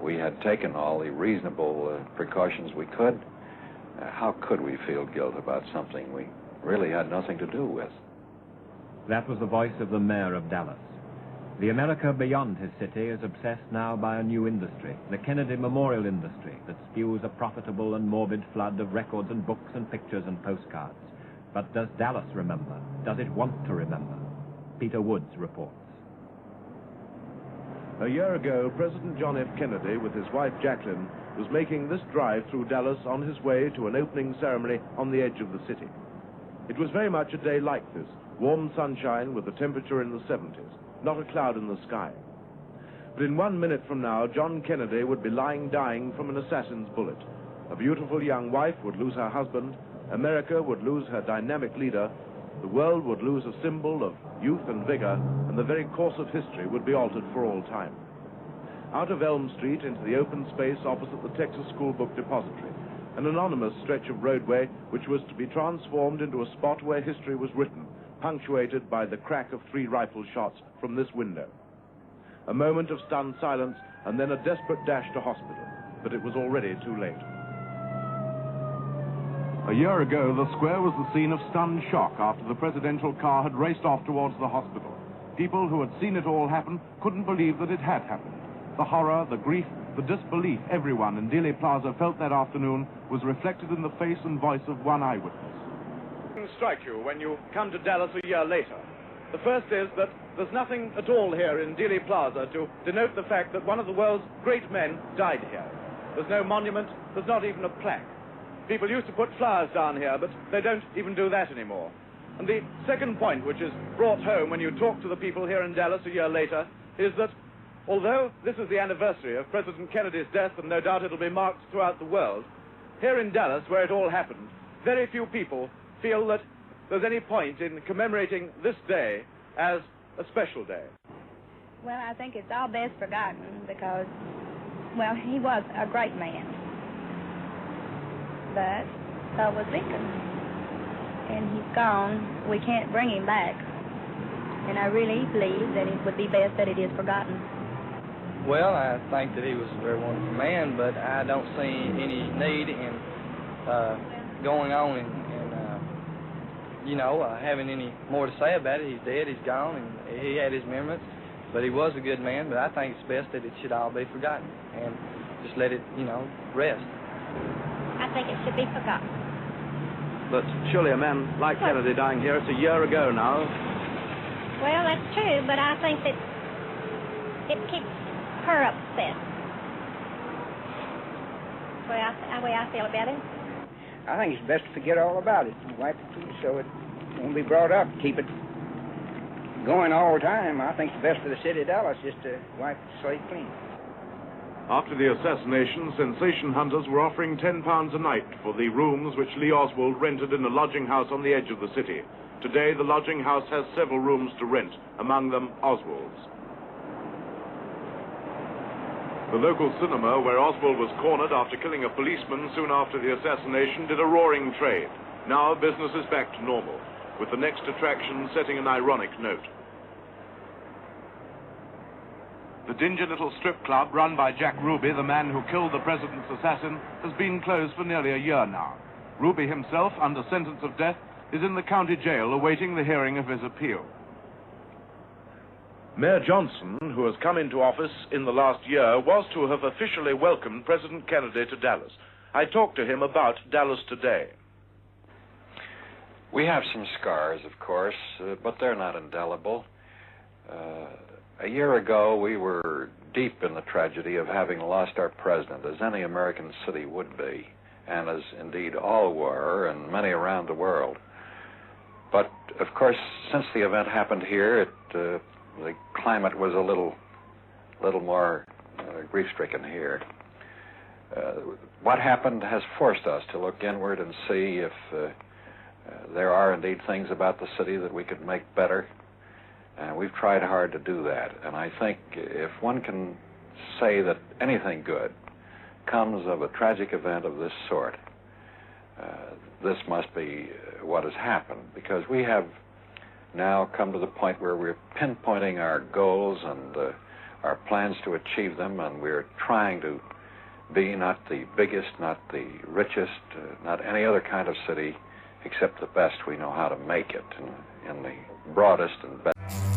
we had taken all the reasonable precautions we could, how could we feel guilt about something we really had nothing to do with? That was the voice of the mayor of Dallas. The America beyond his city is obsessed now by a new industry, the Kennedy Memorial industry, that spews a profitable and morbid flood of records and books and pictures and postcards. But does Dallas remember? Does it want to remember? Peter Woods reports. A year ago, President John F. Kennedy, with his wife Jacqueline, was making this drive through Dallas on his way to an opening ceremony on the edge of the city. It was very much a day like this, warm sunshine with the temperature in the 70s, not a cloud in the sky. But in 1 minute from now, John Kennedy would be lying dying from an assassin's bullet. A beautiful young wife would lose her husband, America would lose her dynamic leader, the world would lose a symbol of youth and vigor, and the very course of history would be altered for all time. Out of Elm Street into the open space opposite the Texas School Book Depository, an anonymous stretch of roadway which was to be transformed into a spot where history was written, punctuated by the crack of 3 rifle shots from this window. A moment of stunned silence, and then a desperate dash to hospital, but it was already too late. A year ago, the square was the scene of stunned shock after the presidential car had raced off towards the hospital. People who had seen it all happen couldn't believe that it had happened. The horror, the grief, the disbelief everyone in Dealey Plaza felt that afternoon was reflected in the face and voice of one eyewitness. Strike you when you come to Dallas a year later. The first is that there's nothing at all here in Dealey Plaza to denote the fact that one of the world's great men died here. There's no monument, there's not even a plaque. People used to put flowers down here, but they don't even do that anymore. And the second point, which is brought home when you talk to the people here in Dallas a year later, is that although this is the anniversary of President Kennedy's death, and no doubt it'll be marked throughout the world, here in Dallas, where it all happened, very few people feel that there's any point in commemorating this day as a special day. Well, I think it's all best forgotten because, well, he was a great man. But so was Lincoln. And he's gone. We can't bring him back. And I really believe that it would be best that it is forgotten. Well, I think that he was a very wonderful man, but I don't see any need in going on and having any more to say about it. He's dead, he's gone, and he had his memories, but he was a good man. But I think it's best that it should all be forgotten and just let it, rest. I think it should be forgotten. But surely a man like Kennedy dying here, it's a year ago now. Well, that's true, but I think that it keeps her upset. The way I feel about it. I think it's best to forget all about it and wipe it clean so it won't be brought up. Keep it going all the time. I think the best for the city of Dallas is to wipe the slate clean. After the assassination, sensation hunters were offering £10 a night for the rooms which Lee Oswald rented in a lodging house on the edge of the city. Today, the lodging house has several rooms to rent, among them Oswald's. The local cinema, where Oswald was cornered after killing a policeman soon after the assassination, did a roaring trade. Now business is back to normal, with the next attraction setting an ironic note. The dingy little strip club run by Jack Ruby, the man who killed the president's assassin, has been closed for nearly a year now. Ruby himself, under sentence of death, is in the county jail awaiting the hearing of his appeal. Mayor Johnson, who has come into office in the last year, was to have officially welcomed President Kennedy to Dallas. I talked to him about Dallas today. We have some scars, of course, but they're not indelible. A year ago, we were deep in the tragedy of having lost our president, as any American city would be, and as indeed all were, and many around the world. But, of course, since the event happened here, the climate was a little more grief-stricken here. What happened has forced us to look inward and see if there are indeed things about the city that we could make better. And we've tried hard to do that. And I think if one can say that anything good comes of a tragic event of this sort, this must be what has happened, because we have now come to the point where we're pinpointing our goals and our plans to achieve them, and we're trying to be not the biggest, not the richest, not any other kind of city, except the best we know how to make it in the broadest and best.